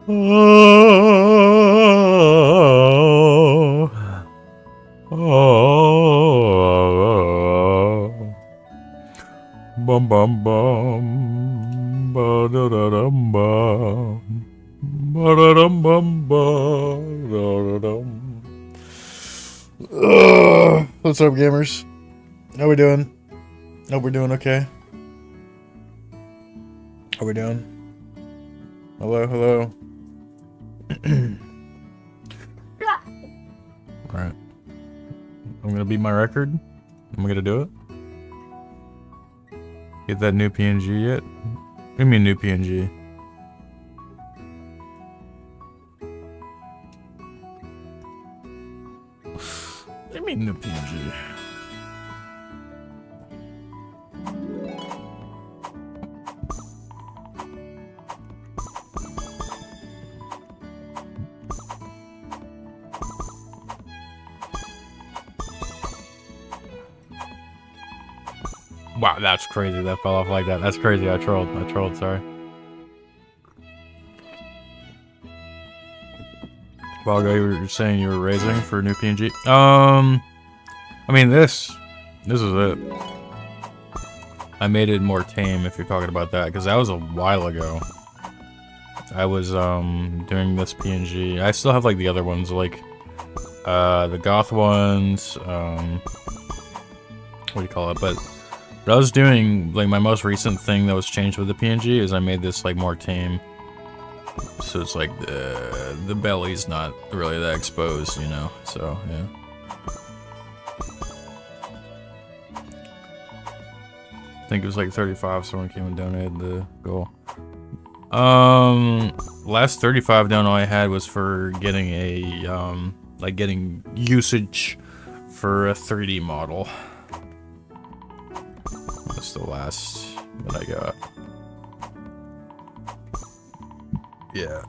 Oh, oh, bum bum bum, ba da da dum bum, ba da dum bum ba da da dum. What's up, gamers? How we doing? Hope we're doing okay. How we doing? Hello, hello. Alright. I'm gonna beat my record. Am I gonna do it? Get that new PNG yet? What do you mean new PNG? What do you mean new PNG? Wow, that's crazy. That fell off like that. That's crazy. I trolled, sorry. Balgo, you were saying you were raising for new PNG? I mean, this is it. I made it more tame if you're talking about that, because that was a while ago. I was, doing this PNG. I still have, like, the other ones, like, the goth ones, what do you call it? But I was doing, like, my most recent thing that was changed with the PNG is I made this, like, more tame. So it's like the belly's not really that exposed, you know, so, yeah. I think it was like 35, someone came and donated the goal. Last 35 down all I had was for getting a, like getting usage for a 3D model. That's the last that I got. Yeah.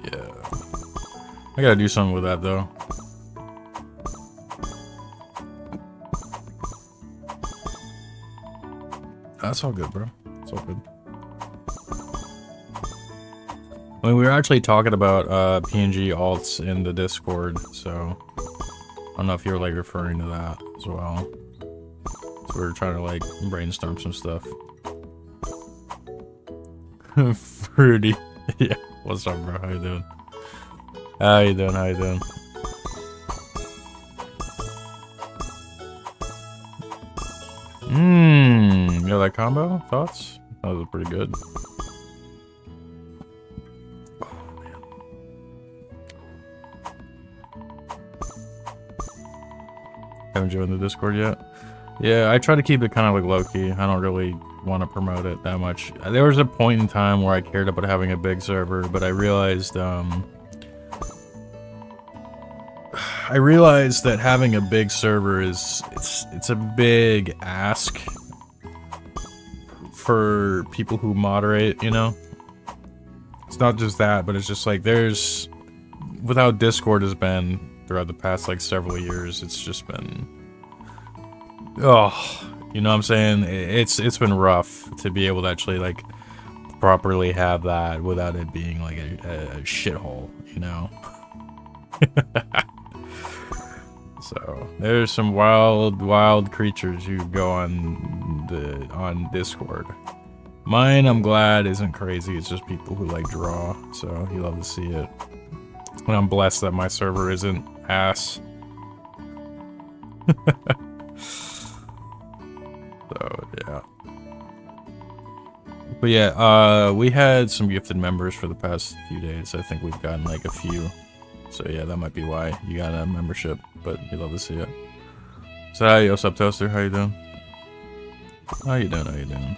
Yeah. I gotta do something with that though. That's all good, bro. It's all good. I mean, we were actually talking about PNG alts in the Discord, so I don't know if you were like referring to that as well. So we were trying to like brainstorm some stuff. Fruity. Yeah. What's up, bro? How you doing? How you doing? How you doing? You know that combo? Thoughts? That was pretty good. Haven't joined the Discord yet? Yeah, I try to keep it kind of like low-key. I don't really want to promote it that much. There was a point in time where I cared about having a big server, but I realized that having a big server is it's a big ask for people who moderate, you know? It's not just that, but it's just like there's with how Discord has been throughout the past like several years, it's just been you know what I'm saying? It's been rough to be able to actually like properly have that without it being like a shithole, you know? So there's some wild creatures who go on Discord. Mine, I'm glad, isn't crazy. It's just people who like draw, so you love to see it. And I'm blessed that my server isn't ass. So yeah. But yeah, we had some gifted members for the past few days. I think we've gotten like a few. So yeah, that might be why you got a membership, but you love to see it. So hi, what's up, Toaster? How you doing? How you doing? How you doing?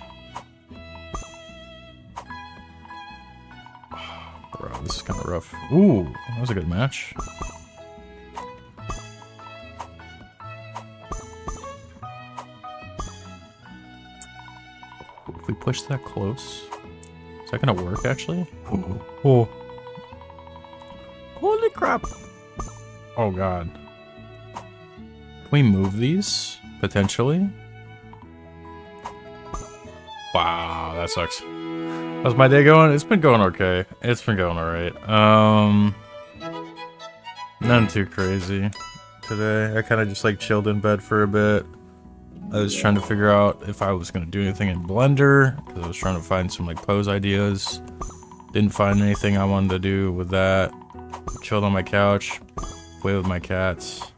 Bro, this is kind of rough. Ooh, that was a good match. If we push that close, Is that gonna work, actually? Oh. Holy crap! Oh, God. Can we move these? Potentially? Wow, that sucks. How's my day going? It's been going okay. It's been going alright. Nothing too crazy today. I kind of just like chilled in bed for a bit. I was trying to figure out if I was going to do anything in Blender, because I was trying to find some like pose ideas. Didn't find anything I wanted to do with that. Chilled on my couch, played with my cats.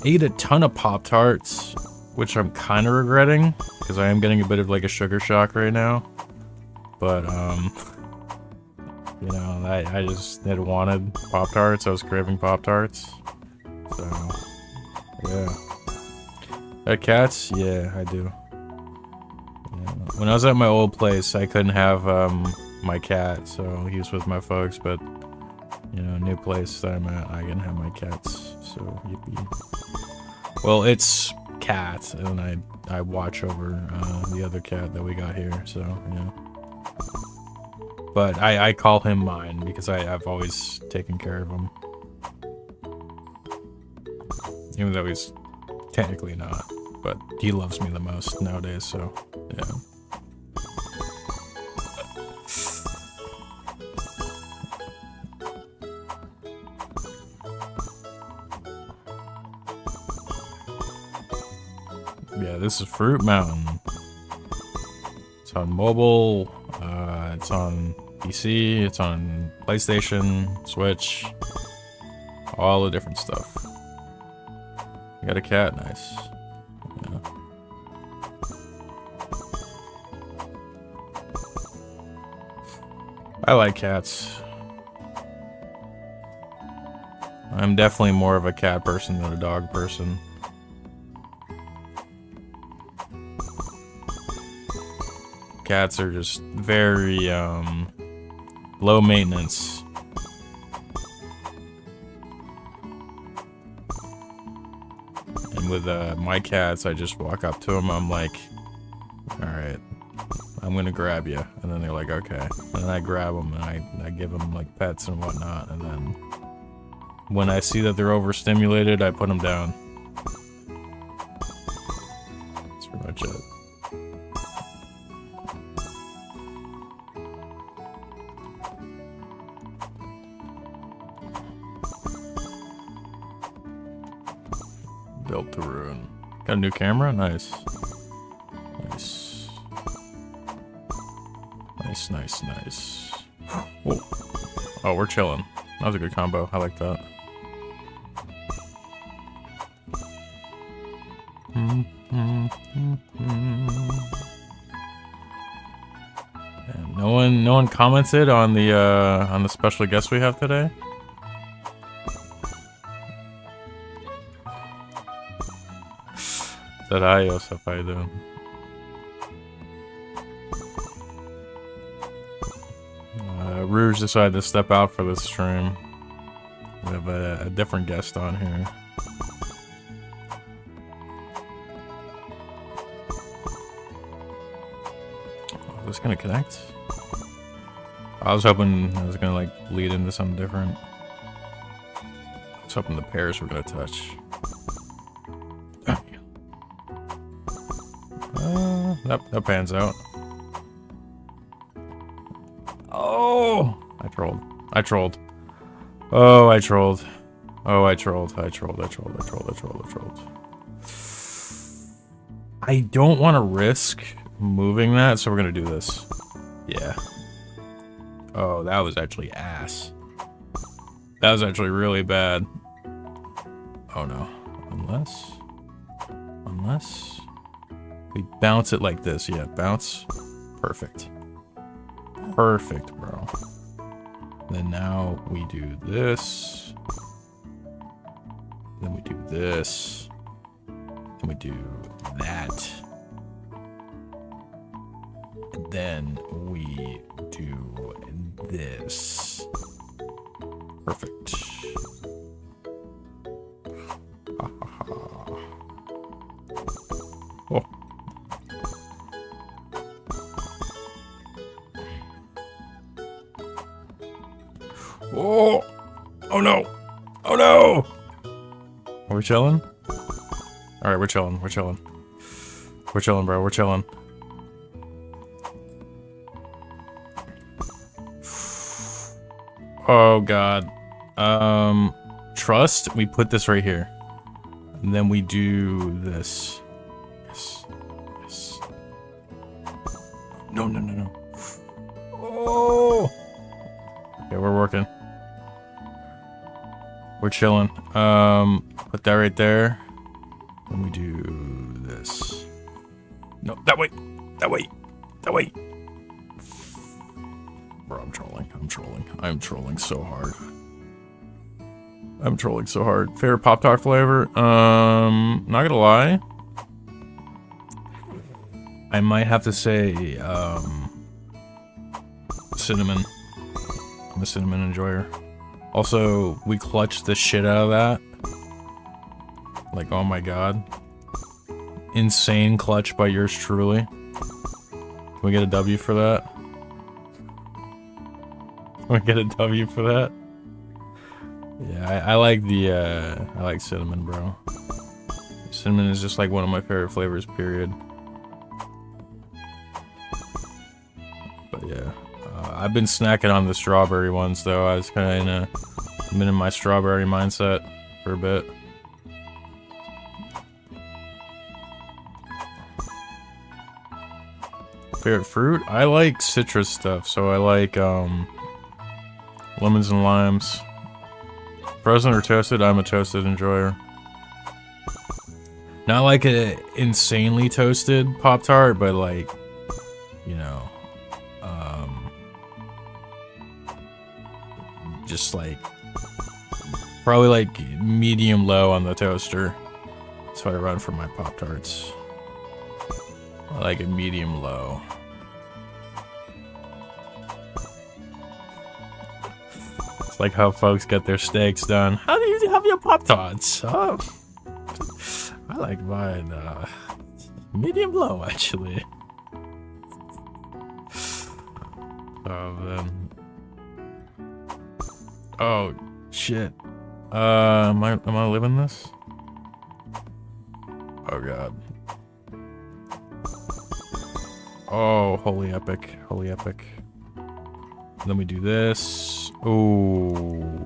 Ate a ton of Pop-Tarts, which I'm kind of regretting, because I am getting a bit of like a sugar shock right now. But, you know, I just had wanted Pop-Tarts. I was craving Pop-Tarts. So, yeah. Cats? Yeah, I do. Yeah. When I was at my old place, I couldn't have my cat, so he was with my folks, but, you know, new place that I'm at, I can have my cats, so yippee. Well, it's cat, and I watch over the other cat that we got here, so, yeah. But I call him mine, because I've always taken care of him. Even though he's technically not. But he loves me the most nowadays, so, yeah. Yeah, this is Fruit Mountain. It's on mobile, it's on PC, it's on PlayStation, Switch, all the different stuff. You got a cat, nice. Yeah. I like cats. I'm definitely more of a cat person than a dog person. Cats are just very, low maintenance. And with, my cats, I just walk up to them, I'm like, alright, I'm gonna grab you. And then they're like, okay. And then I grab them and I give them, like, pets and whatnot. And then when I see that they're overstimulated, I put them down. That's pretty much it. Built to ruin. Got a new camera? Nice. Nice. Nice, nice, nice. Whoa. Oh, we're chilling. That was a good combo. I like that. And no one commented on the special guest we have today. Said hi, Yosef, how you doing? Rouge decided to step out for this stream. We have a different guest on here. Is this gonna connect? I was hoping I was gonna like lead into something different. I was hoping the pairs were gonna touch. That pans out. Oh! I trolled. I trolled. Oh, I trolled. Oh, I trolled. I trolled. I trolled. I trolled. I trolled. I trolled. I don't want to risk moving that, so we're gonna do this. Yeah. Oh, that was actually ass. That was actually really bad. Oh no. Unless... we bounce it like this. Yeah, bounce. Perfect. Perfect, bro. Then now we do this. Then we do this. Then we do that. And then we do this. Perfect. Ha ha ha. Oh. Oh! Oh no! Oh no! Are we chilling? Alright, we're chilling. We're chilling. We're chilling, bro. We're chilling. Oh god. Trust, we put this right here. And then we do this. Yes. Yes. No, no, no, no. Oh! Okay, we're working. We're chilling. Put that right there. Then we do this. No, that way! That way! That way! Bro, I'm trolling. I'm trolling. I'm trolling so hard. I'm trolling so hard. Favorite Pop-Tart flavor? Not gonna lie. I might have to say, cinnamon. I'm a cinnamon enjoyer. Also, we clutched the shit out of that. Like, oh my god. Insane clutch by yours truly. Can we get a W for that? Can we get a W for that? Yeah, I like the, I like cinnamon, bro. Cinnamon is just like one of my favorite flavors, period. But yeah, I've been snacking on the strawberry ones, though. I was kind of been in my strawberry mindset for a bit. Favorite fruit? I like citrus stuff, so I like, lemons and limes. Frozen or toasted? I'm a toasted enjoyer. Not like a insanely toasted Pop-Tart, but like, you know, just like, probably like medium low on the toaster. That's what I run for my Pop-Tarts. I like a medium low. It's like how folks get their steaks done. How do you have your Pop-Tarts? I like mine medium low, actually. Oh man. Oh shit. Am I living this? Oh god. Oh, holy epic. Holy epic. Then we do this. Ooh.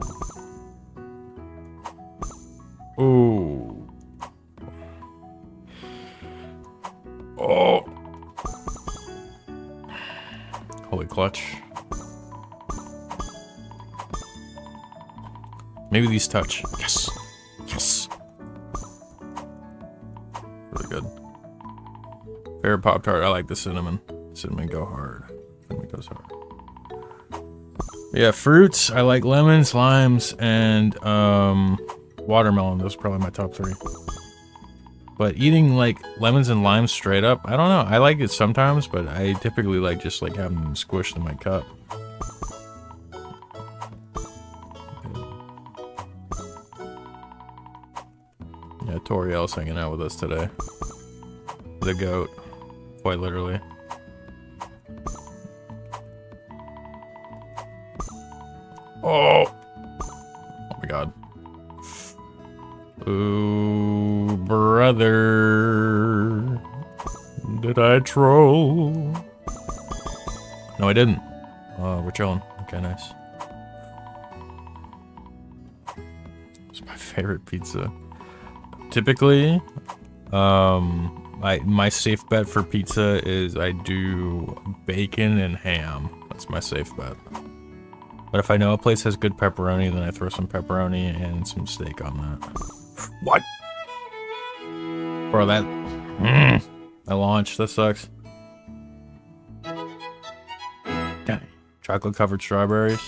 Ooh. Oh. Holy clutch. Maybe these touch. Yes. Yes. Really good. Favorite Pop-Tart, I like the cinnamon. Cinnamon go hard. Cinnamon goes hard. Yeah, fruits, I like lemons, limes, and watermelon. Those are probably my top 3. But eating like lemons and limes straight up, I don't know. I like it sometimes, but I typically like just like having them squished in my cup. Yeah, Toriel's hanging out with us today. The goat. Quite literally. Oh! Oh my god. Ooh, brother. Did I troll? No, I didn't. Oh, we're chilling. Okay, nice. It's my favorite pizza. Typically, my safe bet for pizza is I do bacon and ham. That's my safe bet. But if I know a place has good pepperoni, then I throw some pepperoni and some steak on that. What? Bro, that launch, that sucks. Chocolate covered strawberries.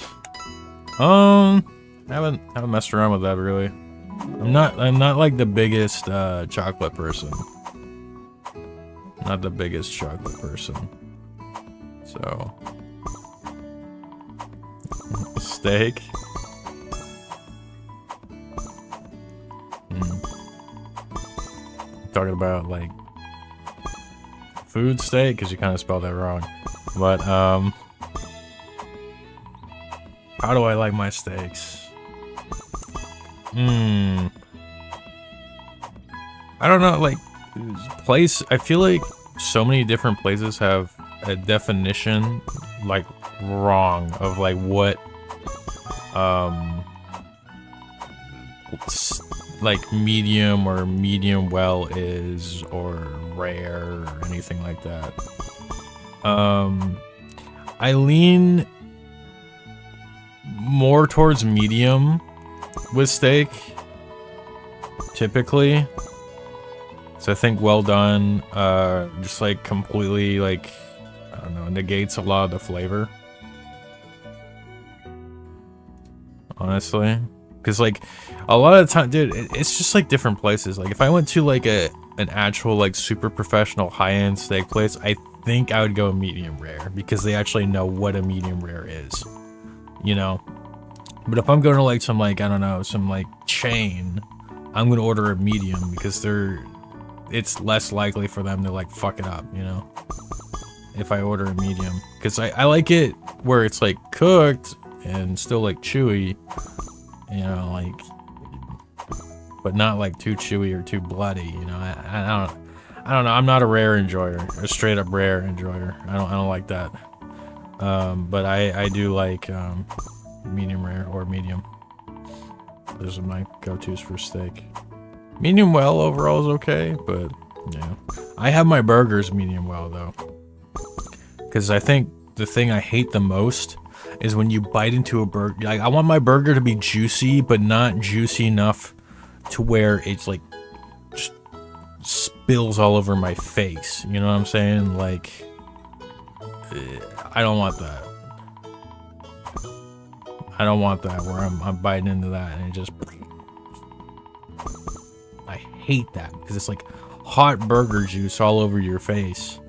I haven't messed around with that really. I'm not like the biggest chocolate person. Not the biggest chocolate person. So steak. Talking about like food steak, because you kind of spelled that wrong. But How do I like my steaks? I don't know, like, I feel like so many different places have a definition, like, wrong of, like, what, like, medium or medium well is, or rare, or anything like that. I lean more towards medium with steak, typically. So I think well done, just like completely, like, I don't know, negates a lot of the flavor. Honestly. Because, like, a lot of the time, dude, it's just, like, different places. Like, if I went to, like, an actual, like, super professional high-end steak place, I think I would go medium rare. Because they actually know what a medium rare is. You know? But if I'm going to, like, some, like, I don't know, some, like, chain, I'm going to order a medium because it's less likely for them to, like, fuck it up, you know? If I order a medium. Because I like it where it's, like, cooked and still, like, chewy. You know, like, but not like too chewy or too bloody. You know, I don't know. I'm not a rare enjoyer, a straight up rare enjoyer. I don't like that. But I do like medium rare or medium. Those are my go-tos for steak. Medium well overall is okay, but yeah, I have my burgers medium well though, because I think the thing I hate the most is when you bite into a burger. Like, I want my burger to be juicy, but not juicy enough to where it's like just spills all over my face. You know what I'm saying? Like, I don't want that. I don't want that where I'm biting into that and it just. I hate that because it's like hot burger juice all over your face.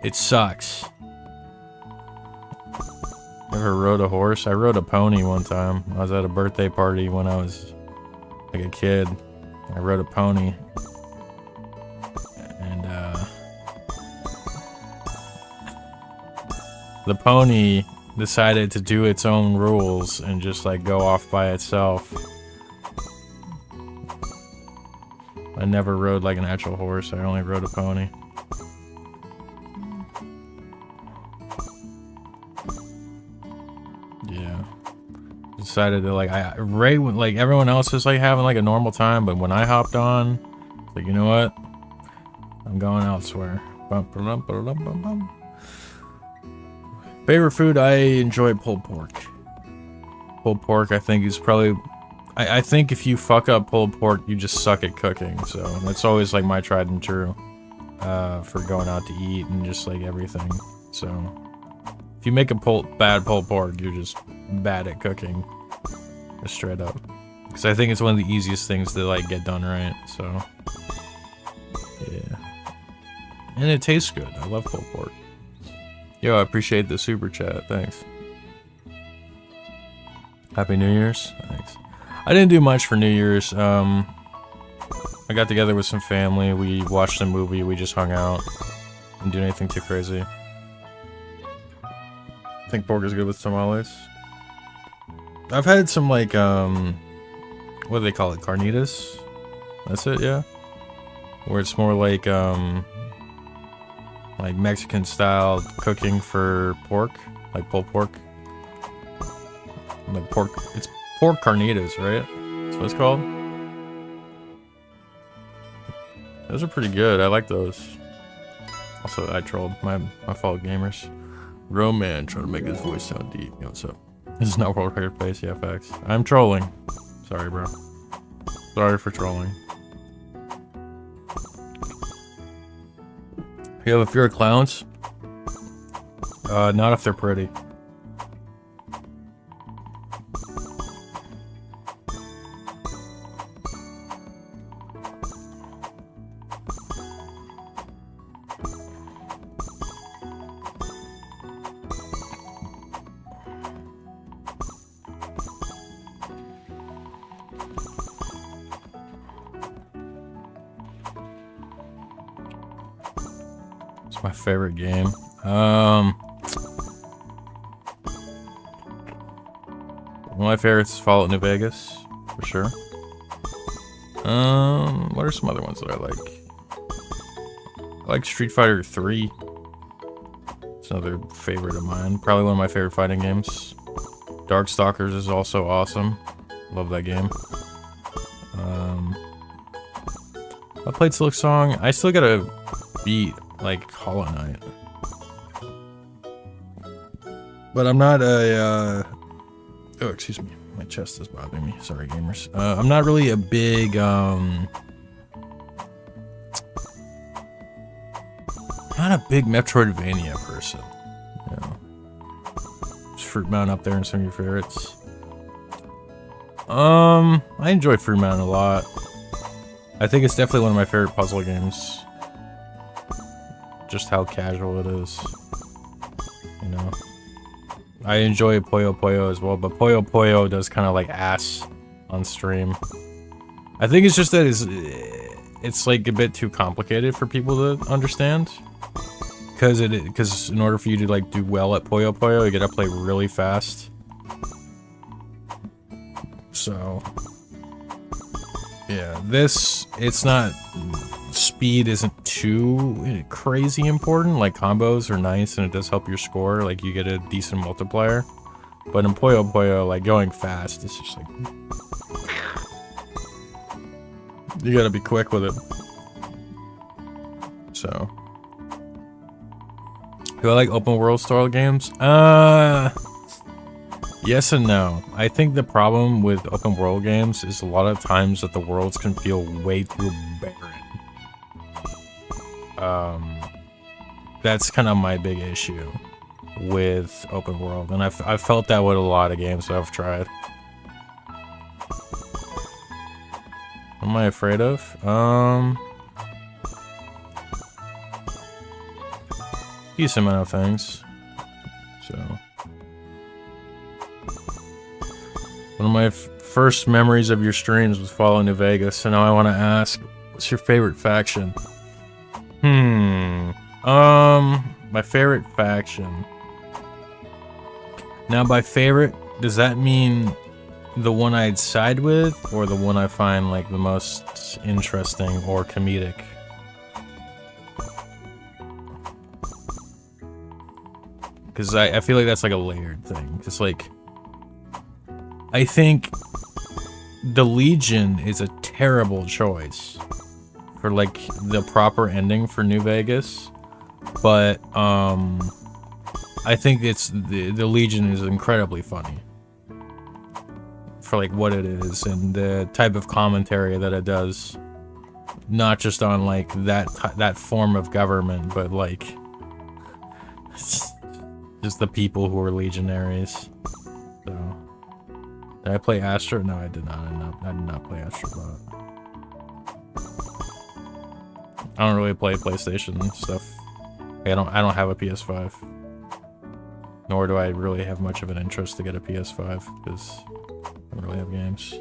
It sucks. Ever rode a horse? I rode a pony one time. I was at a birthday party when I was like a kid. I rode a pony. And the pony decided to do its own rules and just like go off by itself. I never rode like an actual horse. I only rode a pony. Yeah. Decided to like, like everyone else is like having like a normal time, but when I hopped on, like, you know what? I'm going elsewhere. Favorite food? I enjoy pulled pork. Pulled pork, I think, is probably. I think if you fuck up pulled pork, you just suck at cooking. So that's always like my tried and true for going out to eat and just like everything. So if you make a bad pulled pork, you're just bad at cooking, just straight up. Because I think it's one of the easiest things to like get done right. So yeah, and it tastes good. I love pulled pork. Yo, I appreciate the super chat. Thanks. Happy New Year's. Thanks. I didn't do much for New Year's. I got together with some family. We watched a movie. We just hung out. Didn't do anything too crazy. I think pork is good with tamales. I've had some like what do they call it? Carnitas? That's it, yeah. Where it's more like Mexican style cooking for pork, like pulled pork. Like pork, it's pork carnitas, right? That's what it's called. Those are pretty good. I like those. Also, I trolled. My fault, gamers. Roman trying to make his voice sound deep. Yo, what's up? This is not world record pace. Yeah, facts. I'm trolling. Sorry, bro. Sorry for trolling. You have a fear of clowns? Not if they're pretty. My favorite game. One of my favorites is Fallout New Vegas, for sure. What are some other ones that I like? I like Street Fighter 3. It's another favorite of mine. Probably one of my favorite fighting games. Darkstalkers is also awesome. Love that game. I played Silksong. I still gotta beat, like, Hollow Knight. But I'm not a, oh, excuse me. My chest is bothering me. Sorry, gamers. I'm not really a big, not a big Metroidvania person. You know. Is Fruit Mountain up there in some of your favorites? I enjoy Fruit Mountain a lot. I think it's definitely one of my favorite puzzle games. Just how casual it is. You know. I enjoy Puyo Puyo as well, but Puyo Puyo does kind of like ass on stream. I think it's just that it's like a bit too complicated for people to understand. Because in order for you to like do well at Puyo Puyo, you gotta play really fast. So yeah, it's not, speed isn't too crazy important. Like combos are nice and it does help your score, like you get a decent multiplier. But in Puyo Puyo, like going fast, it's just like you gotta be quick with it. So do I like open world style games? Yes and no. I think the problem with open world games is a lot of times that the worlds can feel way too barren. That's kind of my big issue with open world, and I've felt that with a lot of games that I've tried. What am I afraid of? Decent amount of things. So. One of my first memories of your streams was Fallout New Vegas, so now I want to ask, what's your favorite faction? My favorite faction. Now, by favorite, does that mean the one I'd side with, or the one I find, like, the most interesting or comedic? Because I feel like that's, like, a layered thing. It's like, I think the Legion is a terrible choice for, like, the proper ending for New Vegas, but I think it's the Legion is incredibly funny for, like, what it is and the type of commentary that it does, not just on, like, that form of government, but, like, just the people who are legionaries. So. Did I play Astro? No, I did not. I did not play Astrobot. I don't really play PlayStation stuff. I don't have a PS5. Nor do I really have much of an interest to get a PS5 because I don't really have games.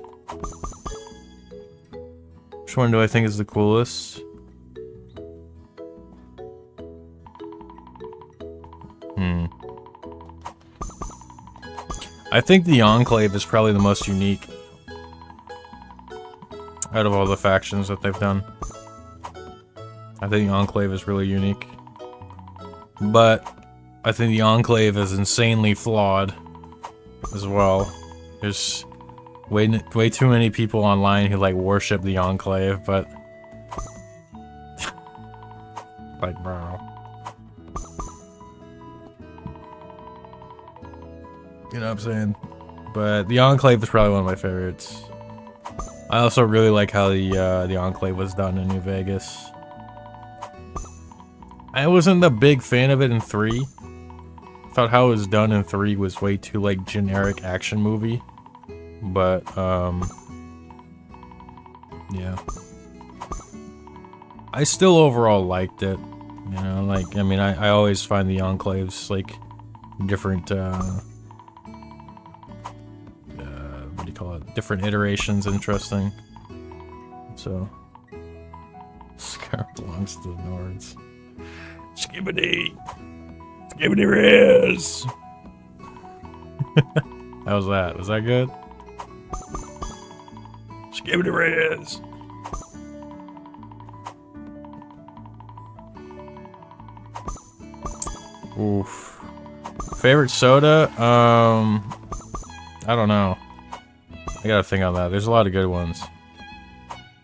Which one do I think is the coolest? I think the Enclave is probably the most unique out of all the factions that they've done. I think the Enclave is really unique. But I think the Enclave is insanely flawed as well. There's way too many people online who, like, worship the Enclave, but like, bro. You know what I'm saying? But the Enclave is probably one of my favorites. I also really like how the Enclave was done in New Vegas. I wasn't a big fan of it in 3. I thought how it was done in 3 was way too, like, generic action movie. But, yeah. I still overall liked it. You know, like, I mean, I always find the Enclaves, like, different, what do you call it? Different iterations interesting. So, Scar belongs to the Nords. Skibbity! Skibbity Riz! How was that? Was that good? Just give it a raise. Oof. Favorite soda? I don't know. I gotta think on that. There's a lot of good ones.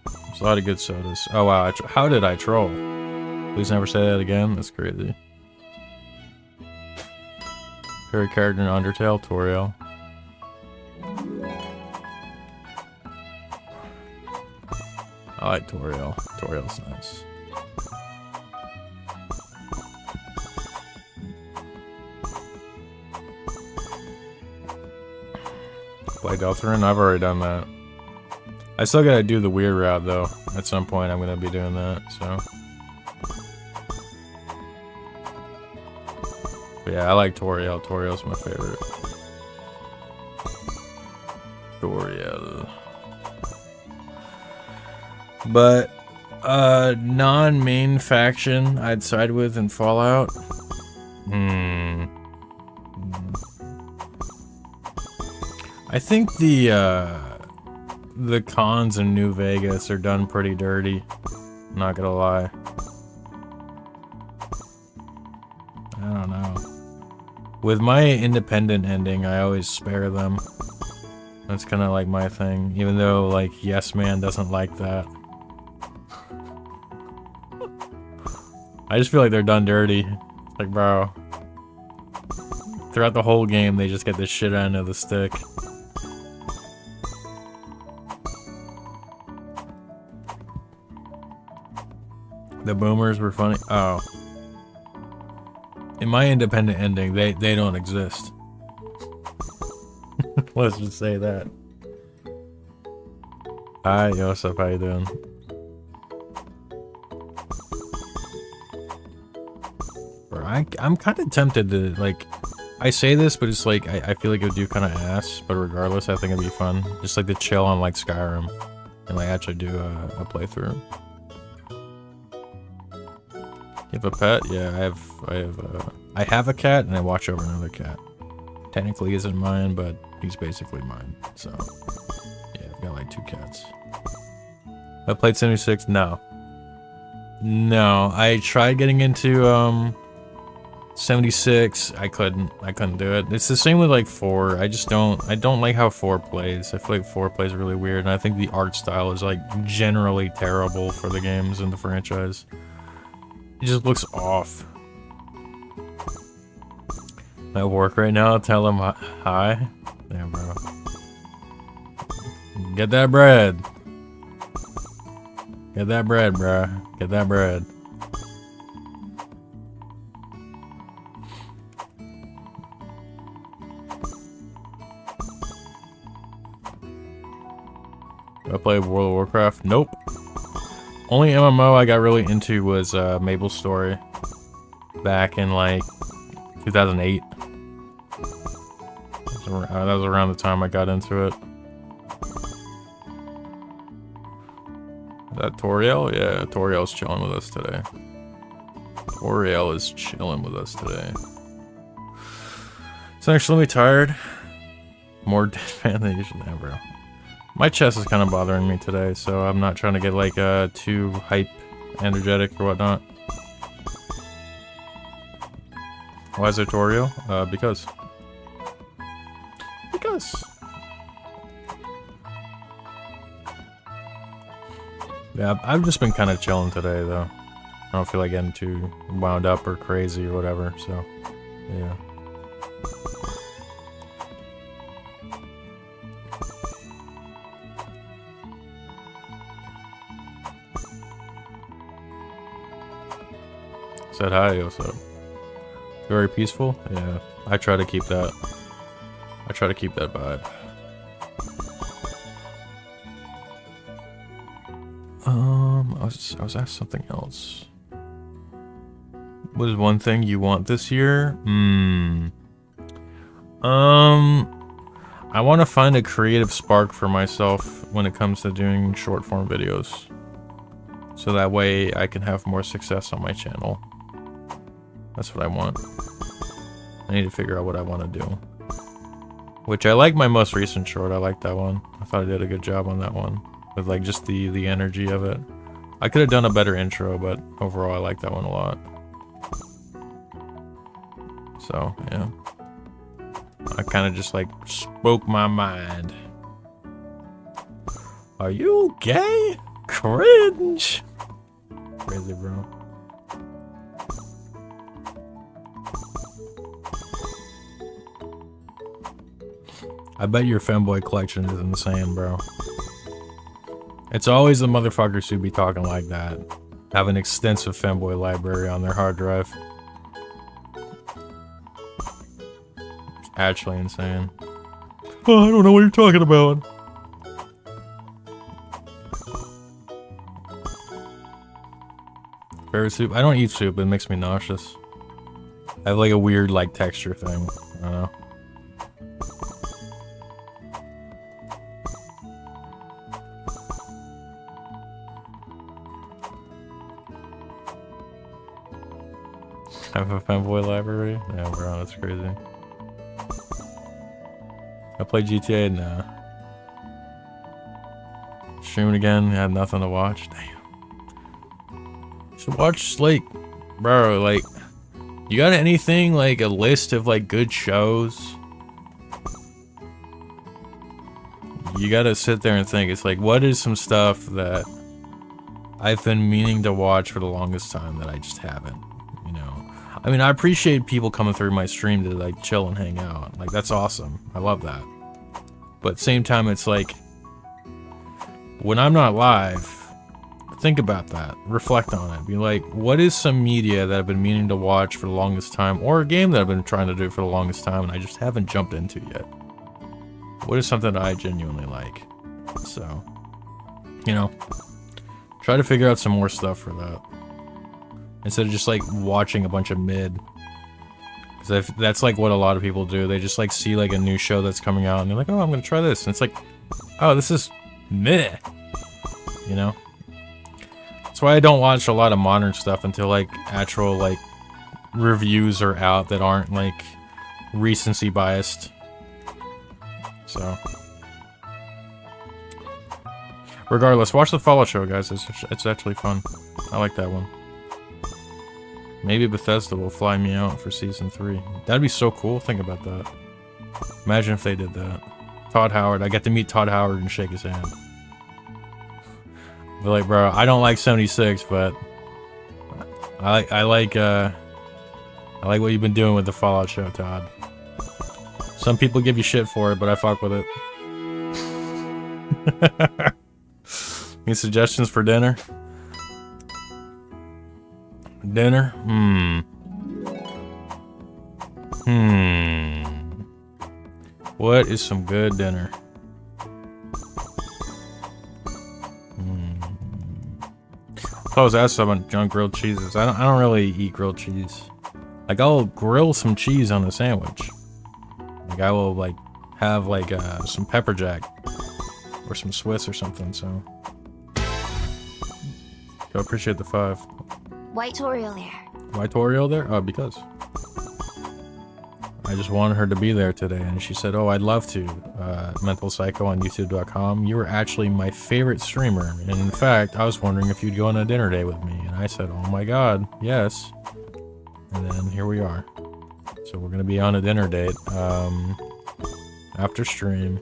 There's a lot of good sodas. Oh wow, how did I troll? Please never say that again. That's crazy. Favorite character in Undertale? Toriel. I like Toriel. Toriel's nice. Play Deltarune? I've already done that. I still gotta do the weird route though. At some point I'm gonna be doing that, so. But yeah, I like Toriel. Toriel's my favorite. Toriel. But, non-main faction I'd side with in Fallout? I think the cons in New Vegas are done pretty dirty. Not gonna lie. I don't know. With my independent ending, I always spare them. That's kind of like my thing. Even though, like, Yes Man doesn't like that. I just feel like they're done dirty. Like, bro. Throughout the whole game, they just get the shit end of the stick. The boomers were funny. Oh. In my independent ending, they don't exist. Let's just say that. Hi, yo, what's up? How you doing? Bro, I'm kind of tempted to, like, I say this, but it's like, I feel like it would do kind of ass, but regardless, I think it'd be fun. Just like to chill on, like, Skyrim. And, like, actually do a playthrough. You have a pet? Yeah, I have a cat and I watch over another cat. Technically isn't mine, but he's basically mine. So, yeah, I've got like 2 cats. I played 76? No. No, I tried getting into 76. I couldn't do it. It's the same with like 4. I don't like how 4 plays. I feel like 4 plays really weird, and I think the art style is like generally terrible for the games in the franchise. It just looks off. At work right now, tell him hi. Damn, bro. Get that bread. Get that bread, bro. Get that bread. Do I play World of Warcraft? Nope. Only MMO I got really into was Mabel's Story back in like 2008. That was around the time I got into it. Is that Toriel? Yeah, Toriel's chilling with us today. Toriel is chilling with us today. It's actually tired. More deadpan than usual. Yeah, bro. My chest is kind of bothering me today, so I'm not trying to get like too hype, energetic or whatnot. Why is there Toriel? Because. Yeah, I've just been kind of chilling today, though. I don't feel like getting too wound up or crazy or whatever, so, yeah. Said hi, what's up? Very peaceful? Yeah, I try to keep that. I try to keep that vibe. I was asked something else. What is one thing you want this year? I want to find a creative spark for myself when it comes to doing short form videos. So that way I can have more success on my channel. That's what I want. I need to figure out what I want to do. Which I like my most recent short. I like that one. I thought I did a good job on that one. With like just the energy of it. I could have done a better intro, but overall I like that one a lot. So, yeah. I kind of just like spoke my mind. Are you gay? Cringe. Crazy, bro. I bet your fanboy collection is insane, bro. It's always the motherfuckers who be talking like that. Have an extensive fanboy library on their hard drive. It's actually insane. Oh, I don't know what you're talking about. Favorite soup? I don't eat soup, it makes me nauseous. I have like a weird like texture thing. I don't know. I have a fanboy library? Yeah, bro, that's crazy. I play GTA? Nah. Stream it again, had nothing to watch. Damn. Should watch, like, bro, like, you got anything, like, a list of, like, good shows? You gotta sit there and think, it's like, what is some stuff that I've been meaning to watch for the longest time that I just haven't, you know? I mean, I appreciate people coming through my stream to, like, chill and hang out. Like, that's awesome. I love that. But at the same time, it's like, when I'm not live, think about that. Reflect on it. Be like, what is some media that I've been meaning to watch for the longest time, or a game that I've been trying to do for the longest time and I just haven't jumped into yet? What is something that I genuinely like? So, you know, try to figure out some more stuff for that. Instead of just like watching a bunch of mid. Because that's like what a lot of people do. They just like see like a new show that's coming out and they're like, oh, I'm gonna try this. And it's like, oh, this is meh. You know? That's why I don't watch a lot of modern stuff until like actual like reviews are out that aren't like recency biased. So regardless, watch the Fallout show, guys. It's actually fun. I like that one. Maybe Bethesda will fly me out for season 3. That'd be so cool. Think about that. Imagine if they did that. Todd Howard. I get to meet Todd Howard and shake his hand. Be like, bro, I don't like 76, but I like what you've been doing with the Fallout show, Todd. Some people give you shit for it, but I fuck with it. Any suggestions for dinner? Dinner? What is some good dinner? I was asked about junk grilled cheeses. I don't really eat grilled cheese. Like, I'll grill some cheese on a sandwich. Like, I will like have like some pepper jack or some Swiss or something. So, I appreciate the 5. White Toriel there. White Toriel there? Oh, because I just wanted her to be there today, and she said, "Oh, I'd love to." Mental Psycho on YouTube.com. You were actually my favorite streamer, and in fact, I was wondering if you'd go on a dinner date with me. And I said, "Oh my God, yes." And then here we are. So we're gonna be on a dinner date after stream.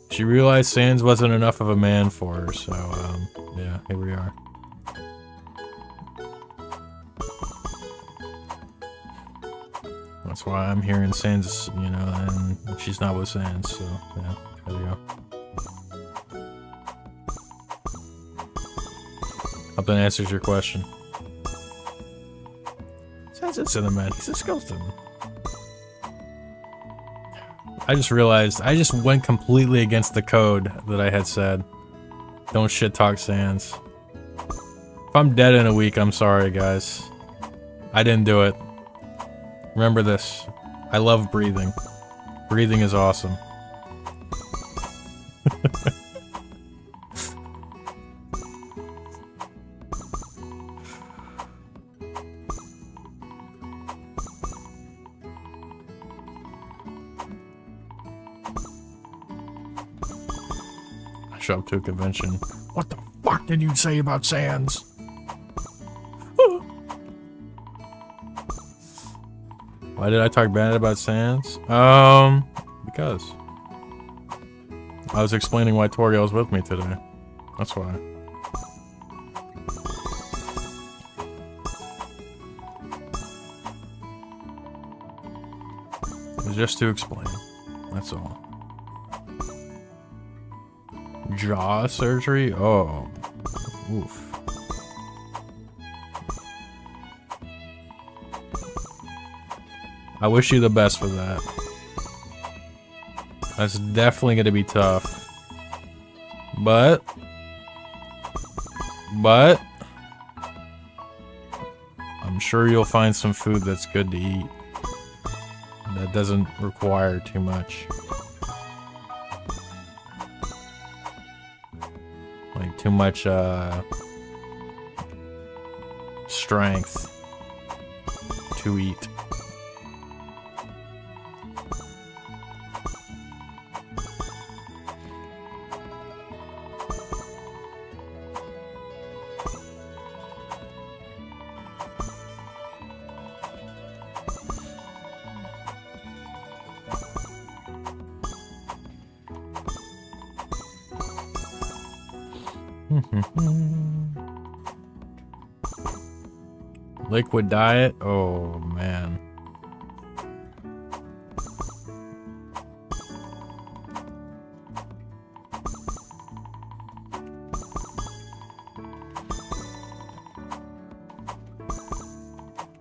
She realized Sans wasn't enough of a man for her, so yeah, here we are. That's why I'm here in Sans, you know, and she's not with Sans, so yeah, there we go. Hope that answers your question. Sans is Cinnamon, he's a skeleton. I just realized, I just went completely against the code that I had said. Don't shit talk Sans. If I'm dead in a week, I'm sorry, guys. I didn't do it. Remember this. I love breathing. Breathing is awesome. show up to a convention. What the fuck did you say about Sans? Why did I talk bad about Sans? Because I was explaining why Toriel's with me today. That's why. It was just to explain. That's all. Jaw surgery? Oh. Oof. I wish you the best for that. That's definitely gonna be tough. But I'm sure you'll find some food that's good to eat. That doesn't require too much. Like too much strength to eat. Liquid diet? Oh man.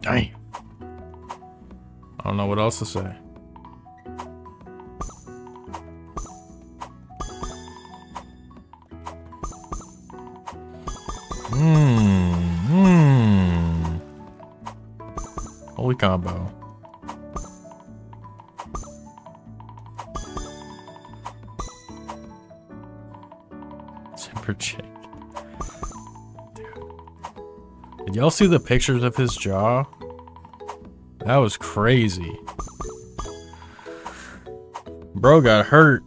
Dang. I don't know what else to say. Holy combo. Zipper Jake. Dude. Did y'all see the pictures of his jaw? That was crazy. Bro got hurt.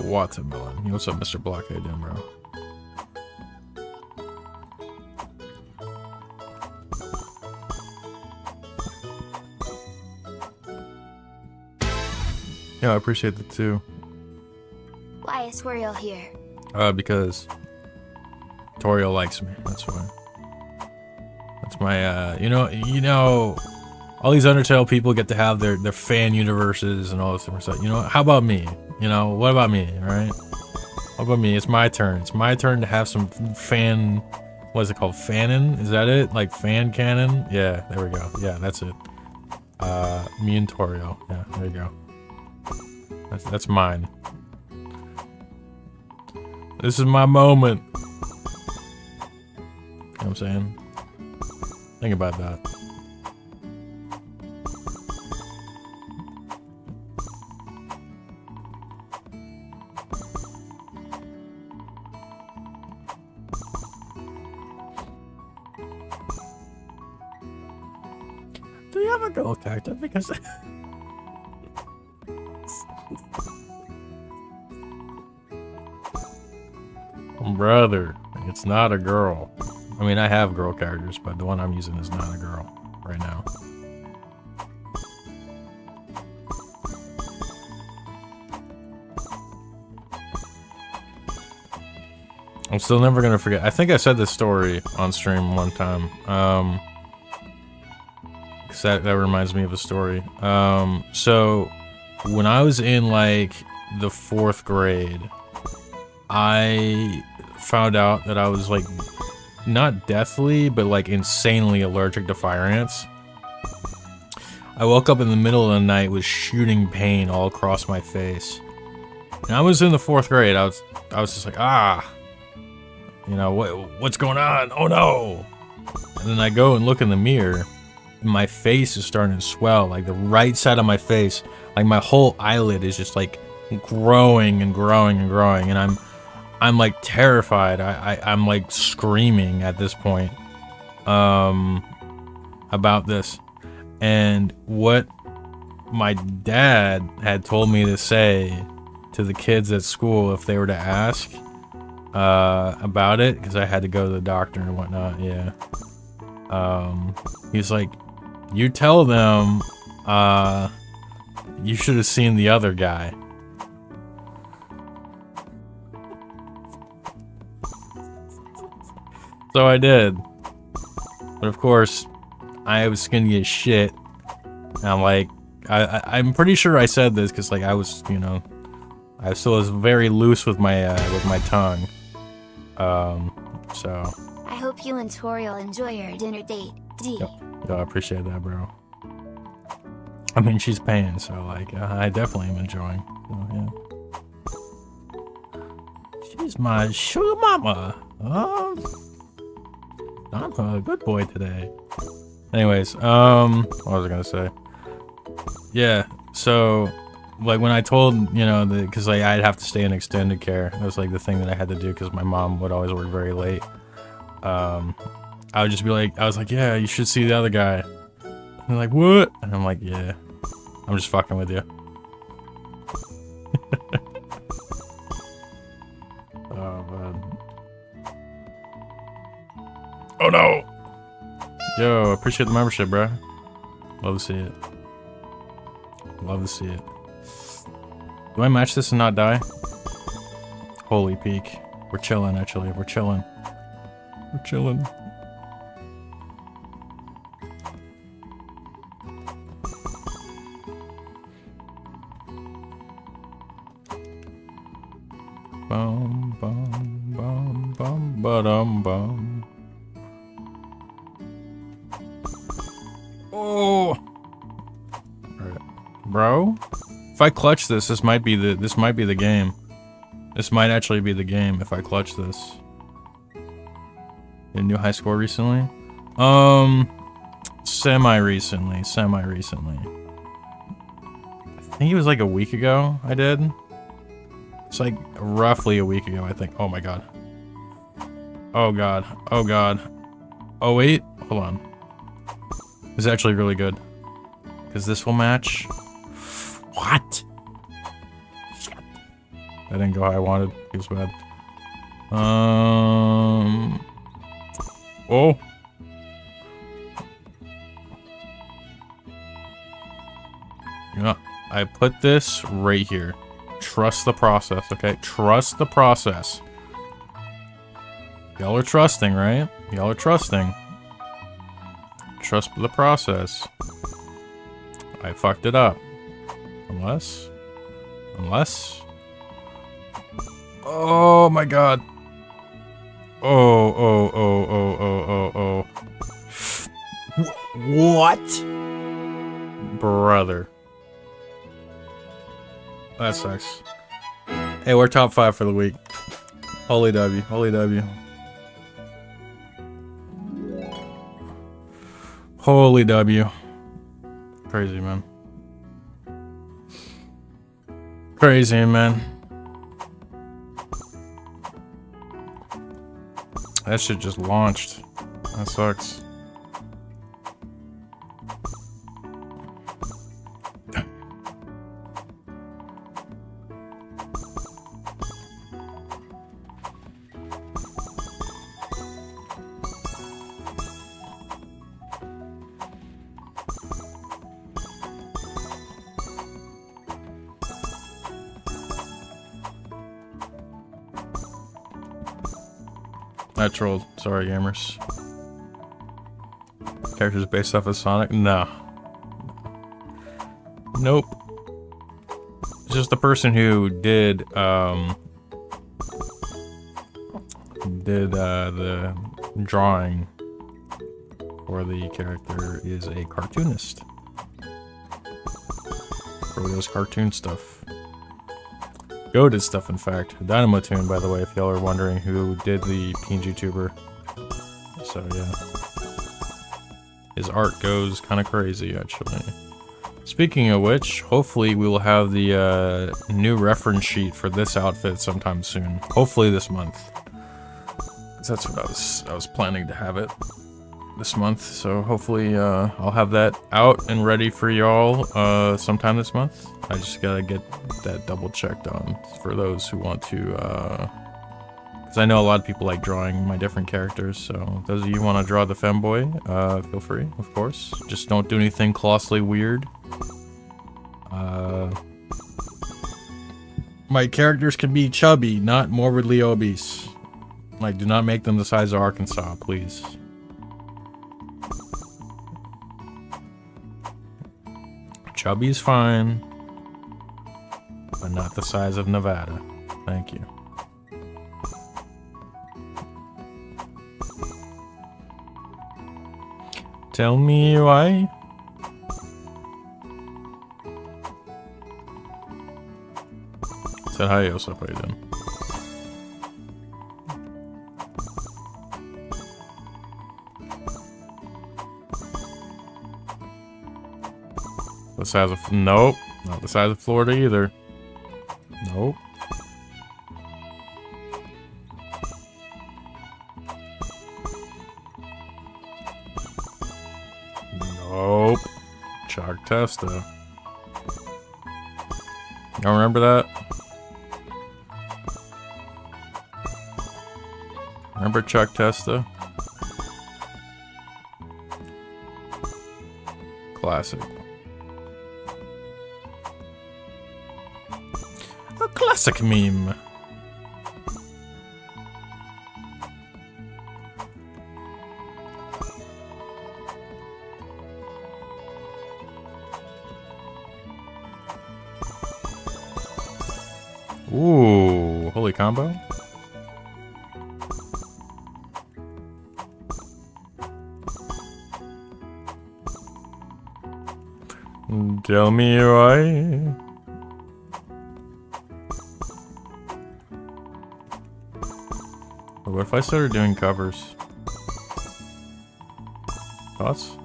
Watermelon. What's up, Mr. Block? How you doing, bro? Yeah, I appreciate that too. Why is Toriel here? Because Toriel likes me. That's why. That's my you know, all these Undertale people get to have their fan universes and all this different stuff. You know, how about me? You know, what about me, right? What about me? It's my turn. It's my turn to have some fan, what is it called? Fanon? Is that it? Like fan canon? Yeah, there we go. Yeah, that's it. Me and Toriel. Yeah, there you go. That's mine. This is my moment. You know what I'm saying? Think about that. Do you have a gold character? Because brother, it's not a girl. I mean, I have girl characters, but the one I'm using is not a girl right now. I'm still never gonna forget. I think I said this story on stream one time. Cause that reminds me of a story. So when I was in like the 4th grade, I found out that I was like not deathly, but like insanely allergic to fire ants. I woke up in the middle of the night with shooting pain all across my face. And I was in the 4th grade. I was just like, you know, what's going on? Oh no. And then I go and look in the mirror. And my face is starting to swell, like the right side of my face, like my whole eyelid is just like growing and growing and growing, and I'm like terrified. I'm like screaming at this point about this. And what my dad had told me to say to the kids at school if they were to ask about it, because I had to go to the doctor and whatnot. Yeah. He's like, you tell them you should have seen the other guy. So I did. But of course, I was skinny as shit. And I'm like, I'm pretty sure I said this because, like, I was, you know, I still was very loose with my tongue. So. I hope you and Toriel enjoy your dinner date, D. Yo, I appreciate that, bro. I mean, she's paying, so, like, I definitely am enjoying. So, yeah. She's my sugar mama. I'm a good boy today. Anyways, what was I gonna say? Yeah, so, like, when I told, you know, because, like, I'd have to stay in extended care. That was, like, the thing that I had to do because my mom would always work very late. I would just be like, I was like, yeah, you should see the other guy. And they're like, what? And I'm like, yeah, I'm just fucking with you. Oh, man. Oh, no. Yo, appreciate the membership, bro. Love to see it. Love to see it. Do I match this and not die? Holy peak. We're chilling, actually. We're chilling. We're chilling. Bum, bum, bum, bum, ba-dum, bum. Oh! Alright. Bro? If I clutch this, this might be the game. This might actually be the game if I clutch this. A new high score recently? Semi-recently. I think it was like a week ago I did. It's like roughly a week ago, I think. Oh my god. Oh god. Oh god. Oh wait. Hold on. It's actually really good. Because this will match. What? Shit. That didn't go how I wanted. Feels bad. Oh. Yeah, I put this right here. Trust the process, okay? Trust the process. Y'all are trusting, right? Y'all are trusting. Trust the process. I fucked it up. Unless... Oh my god. Oh. What? Brother. That sucks. Hey, we're top 5 for the week. Holy W. Holy W. Holy W. Crazy, man. Crazy, man. That shit just launched. That sucks. I trolled. Sorry, gamers. Characters based off of Sonic? No. Nope. It's just the person who did, the drawing for the character is a cartoonist. For those cartoon stuff. Goated stuff, in fact. Dynamo Tune, by the way, if y'all are wondering who did the PNG tuber. So, yeah. His art goes kind of crazy, actually. Speaking of which, hopefully we will have the new reference sheet for this outfit sometime soon. Hopefully this month. 'Cause that's what I was planning to have it. this month, so hopefully I'll have that out and ready for y'all sometime this month. I just gotta get that double checked on for those who want to, because I know a lot of people like drawing my different characters, so those of you who want to draw the femboy, feel free, of course. Just don't do anything colossally weird. My characters can be chubby, not morbidly obese. Like, do not make them the size of Arkansas, please. Chubby's fine, but not the size of Nevada. Thank you. Tell me why. Said hi, Yosef, how you doing? The size of, nope, not the size of Florida either. Nope. Nope. Chuck Testa. Y'all remember that? Remember Chuck Testa? Classic. A classic meme. Ooh, holy combo. Tell me why. What if I started doing covers? Thoughts?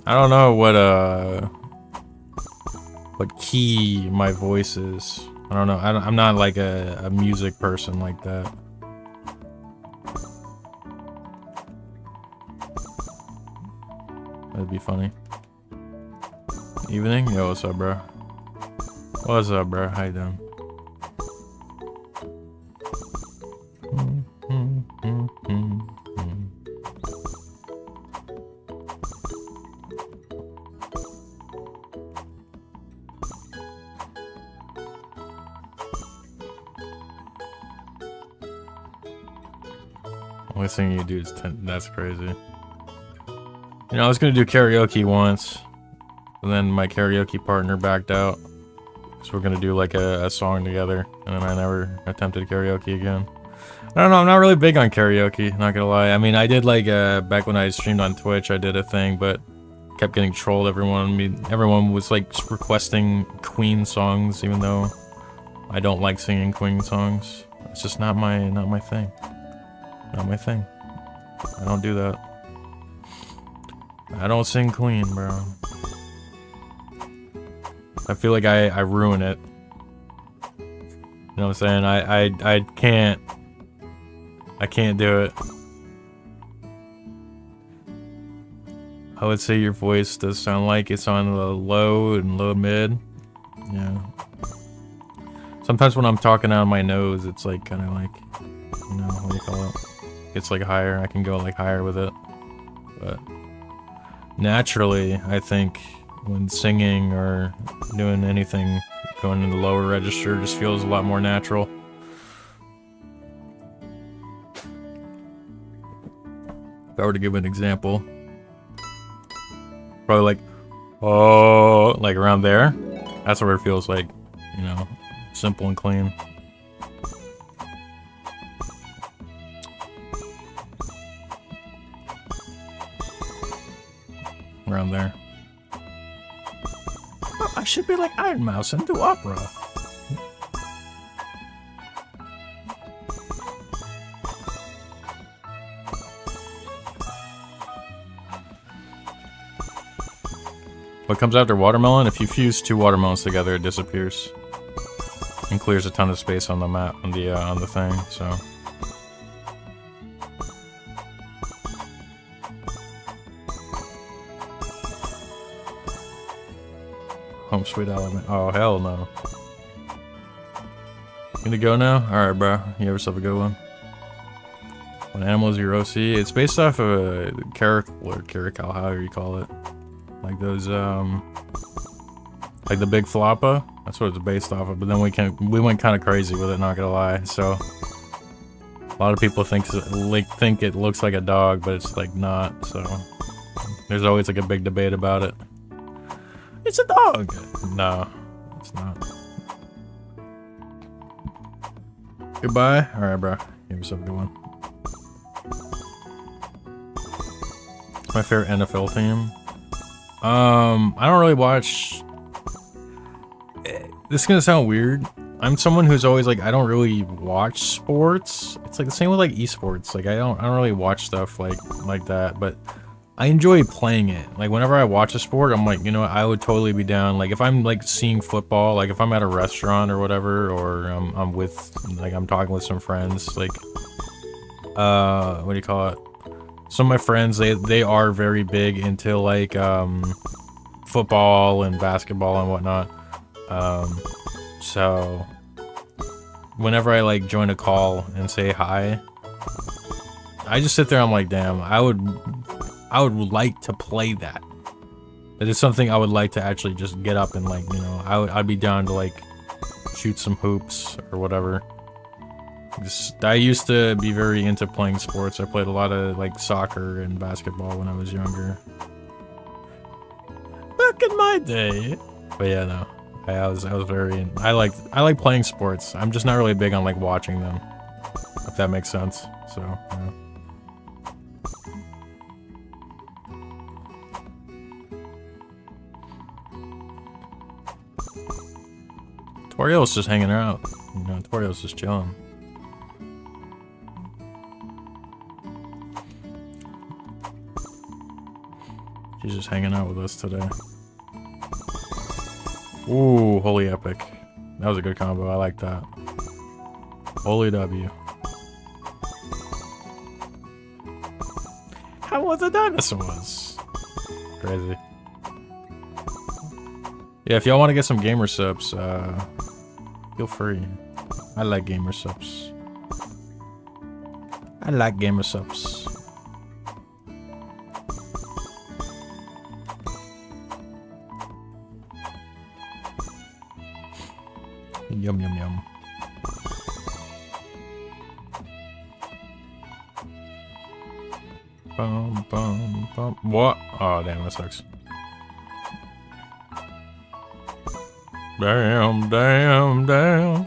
I don't know what key my voice is. I don't know. I'm not like a music person like that. That'd be funny. Evening? Yo, what's up, bro? What's up, bro? How you doing? Only thing you do is 10. That's crazy. You know, I was gonna do karaoke once, and then my karaoke partner backed out. So we're gonna do like a song together, and then I never attempted karaoke again. I don't know, I'm not really big on karaoke, not gonna lie. I mean, I did like, back when I streamed on Twitch, I did a thing, but kept getting trolled. Everyone was like requesting Queen songs, even though I don't like singing Queen songs. It's just not my thing. Not my thing. I don't do that. I don't sing Queen, bro. I feel like I ruin it. You know what I'm saying? I can't do it. I would say your voice does sound like it's on the low and low mid. Yeah. Sometimes when I'm talking out of my nose, it's like kind of like, you know, what do you call it? It's like higher. I can go like higher with it. But naturally, I think when singing or doing anything, going in the lower register just feels a lot more natural. If I were to give an example, probably like, oh, like around there. That's where it feels like, you know, simple and clean. Around there. Oh, I should be like Iron Mouse and do opera. What comes after watermelon? If you fuse 2 watermelons together, it disappears and clears a ton of space on the map, on the thing. So home sweet element. Oh hell no. Gonna go now? All right, bro. You have yourself a good one. What animal is your OC? It's based off of a caracal, however you call it. Like those, like the big floppa. That's what it's based off of. But then we went kind of crazy with it, not gonna lie. So a lot of people think it looks like a dog, but it's like not. So there's always like a big debate about it. It's a dog. No, it's not. Goodbye. All right, bro. Give yourself a good one. My favorite NFL team. I don't really watch. This is gonna sound weird. I'm someone who's always like, I don't really watch sports. It's like the same with like esports. Like I don't really watch stuff like that. But I enjoy playing it. Like whenever I watch a sport, I'm like, you know, I would totally be down. Like if I'm like seeing football, like if I'm at a restaurant or whatever, or I'm with, like I'm talking with some friends, like, what do you call it? Some of my friends, they are very big into like football and basketball and whatnot. So whenever I like join a call and say hi, I just sit there. I'm like, damn, I would like to play that. It is something I would like to actually just get up and like, you know, I'd be down to like shoot some hoops or whatever. I used to be very into playing sports. I played a lot of like soccer and basketball when I was younger. Back in my day. But yeah, no. I was very I like playing sports. I'm just not really big on like watching them. If that makes sense. So, yeah. Toriel's just hanging out. You know, Toriel's just chilling. She's just hanging out with us today. Ooh, holy epic. That was a good combo. I like that. Holy W. How was the dinosaurs? Crazy. Yeah, if y'all want to get some gamer subs, feel free. I like gamer subs. I like gamer subs. Yum yum yum. Bum bum bum. What? Oh damn, that sucks. Damn, damn, damn.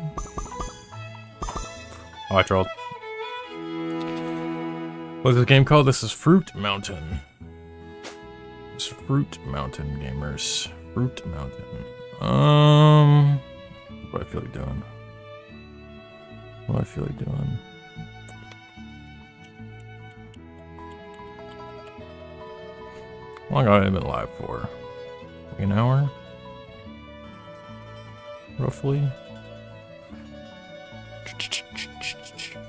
Oh, I trolled. What's this game called? This is Fruit Mountain. It's Fruit Mountain, gamers. Fruit Mountain. What do I feel like doing? What do I feel like doing? How long have I been live for? Like an hour? Roughly?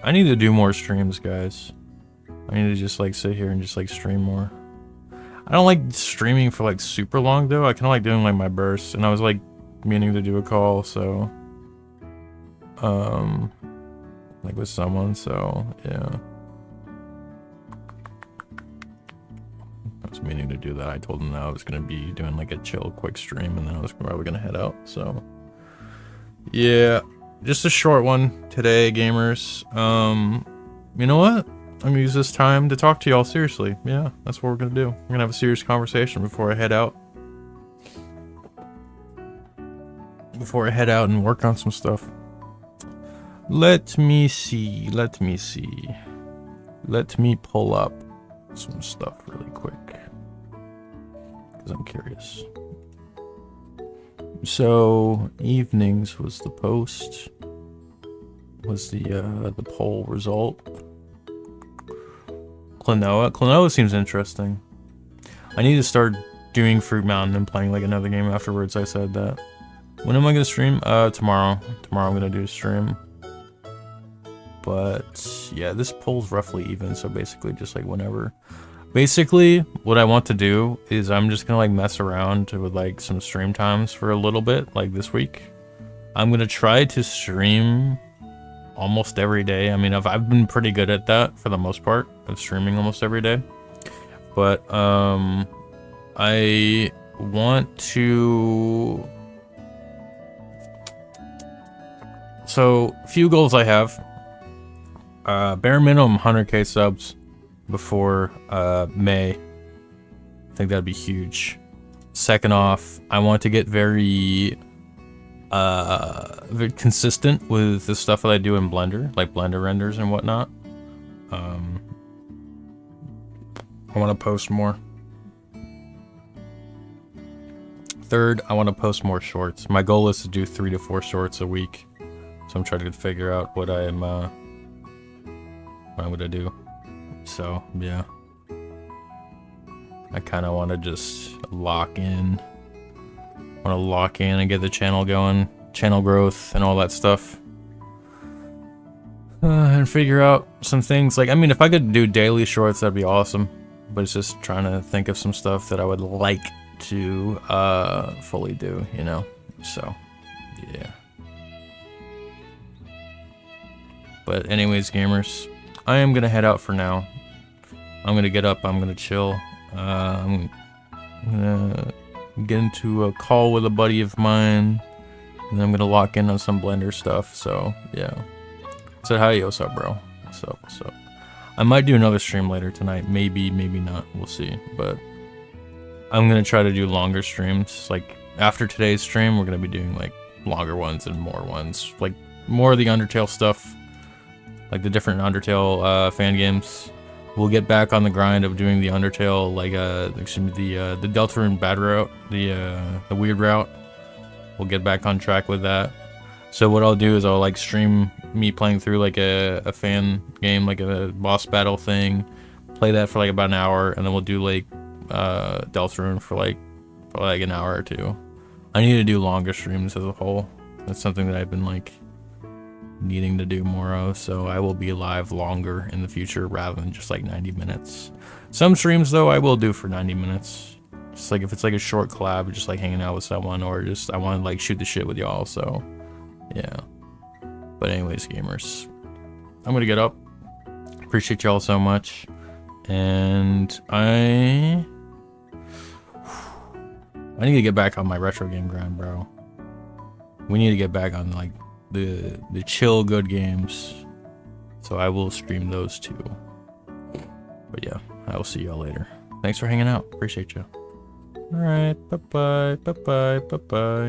I need to do more streams, guys. I need to just like sit here and just like stream more. I don't like streaming for like super long though. I kind of like doing like my bursts, and I was like meaning to do a call, so like with someone, so yeah. I was meaning to do that. I told him that I was gonna be doing like a chill quick stream, and then I was probably gonna head out, so yeah, just a short one today, gamers. You know what? I'm gonna use this time to talk to y'all seriously. Yeah, that's what we're gonna do. We're gonna have a serious conversation before I head out. Before I head out and work on some stuff. Let me see. Let me pull up some stuff really quick, because I'm curious. So evenings was the post. Was the poll result. Klonoa seems interesting. I need to start doing Fruit Mountain and playing like another game afterwards. I said that. When am I gonna stream? Tomorrow. Tomorrow I'm gonna do a stream. But yeah, this poll's roughly even, so basically just like whenever. Basically, what I want to do is I'm just gonna like mess around with like some stream times for a little bit, like this week. I'm gonna try to stream almost every day. I mean, I've been pretty good at that for the most part, of streaming almost every day. But I want to. So, few goals I have. Bare minimum 100k subs before May. I think that'd be huge. Second off, I want to get very consistent with the stuff that I do in Blender, like Blender renders and whatnot. I want to post more. Third, I want to post more shorts. My goal is to do 3 to 4 shorts a week. So I'm trying to figure out what I'm gonna do. So yeah, I kind of want to just lock in. Want to lock in and get the channel going, channel growth and all that stuff, and figure out some things. Like, I mean, if I could do daily shorts, that'd be awesome. But it's just trying to think of some stuff that I would like to fully do, you know. So yeah. But anyways, gamers, I am gonna head out for now. I'm gonna get up, I'm gonna chill. I'm gonna get into a call with a buddy of mine, and then I'm gonna lock in on some Blender stuff. So yeah. So hi, what's up, bro? What's up? What's up? I might do another stream later tonight. Maybe, maybe not. We'll see. But I'm gonna try to do longer streams. Like after today's stream, we're gonna be doing like longer ones and more ones, like more of the Undertale stuff. Like the different Undertale fan games. We'll get back on the grind of doing the Undertale, like the Deltarune bad route, the weird route. We'll get back on track with that. So what I'll do is I'll like stream me playing through like a fan game, like a boss battle thing. Play that for like about an hour, and then we'll do like Deltarune for like an hour or two. I need to do longer streams as a whole. That's something that I've been like needing to do more of, so I will be live longer in the future rather than just like 90 minutes. Some streams though I will do for 90 minutes. Just like if it's like a short collab, just like hanging out with someone, or just I want to like shoot the shit with y'all. So yeah. But anyways, gamers, I'm gonna get up. Appreciate y'all so much, and I need to get back on my retro game grind, bro. We need to get back on like the chill good games, so I will stream those too. But yeah, I will see y'all later. Thanks for hanging out. Appreciate you. All right, bye bye, bye bye, bye bye.